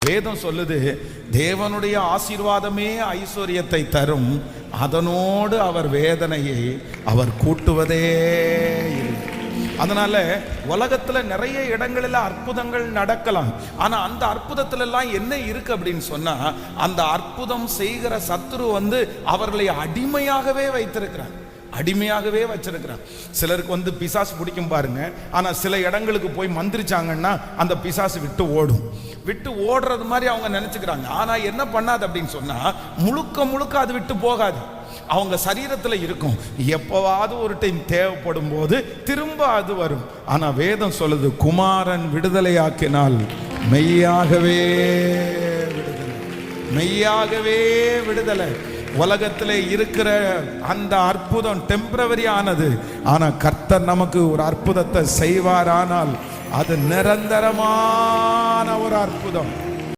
வேதம் சொல்லுது, தேவனுடைய ஆசீர்வாதமே ஐஸ்வர்யத்தை தரும், அதனோடு அவர் வேதனையை அவர் கூட்டுவதே இல்லை. அதனால உலகத்துல நிறைய இடங்களில் அற்புதங்கள் நடக்கலாம். ஆனா அந்த அற்புதத்துல எல்லாம் என்ன இருக்கு அப்படின்னு சொன்னா, அந்த அற்புதம் செய்கிற சத்துரு அவர்களை அடிமையாகவே வைத்திருக்கிறார், அடிமையாகவே வச்சிருக்கிறான். சிலருக்கு பிசாசு பிடிக்கும் பாருங்க. ஆனா சில இடங்களுக்கு போய் மந்திரிச்சாங்கன்னா அந்த பிசாசு விட்டு ஓடுறது மாதிரி அவங்க நினைச்சுக்கிறாங்க. ஆனா என்ன பண்ணாது அப்படின்னு சொன்னா, முழுக்க முழுக்க அது விட்டு போகாது, அவங்க சரீரத்துல இருக்கும். எப்பவாவது ஒரு டைம் தேவைப்படும் போது திரும்ப அது வரும். ஆனா வேதம் சொல்லுது, குமாரன் விடுதலையாக்கினால் மெய்யாகவே விடுதலை, மெய்யாகவே விடுதலை. உலகத்தில் இருக்கிற அந்த அற்புதம் டெம்பரவரி ஆனது. ஆனா கர்த்தர் நமக்கு ஒரு அற்புதத்தை செய்வாரானால் அது நிரந்தரமான ஒரு அற்புதம்.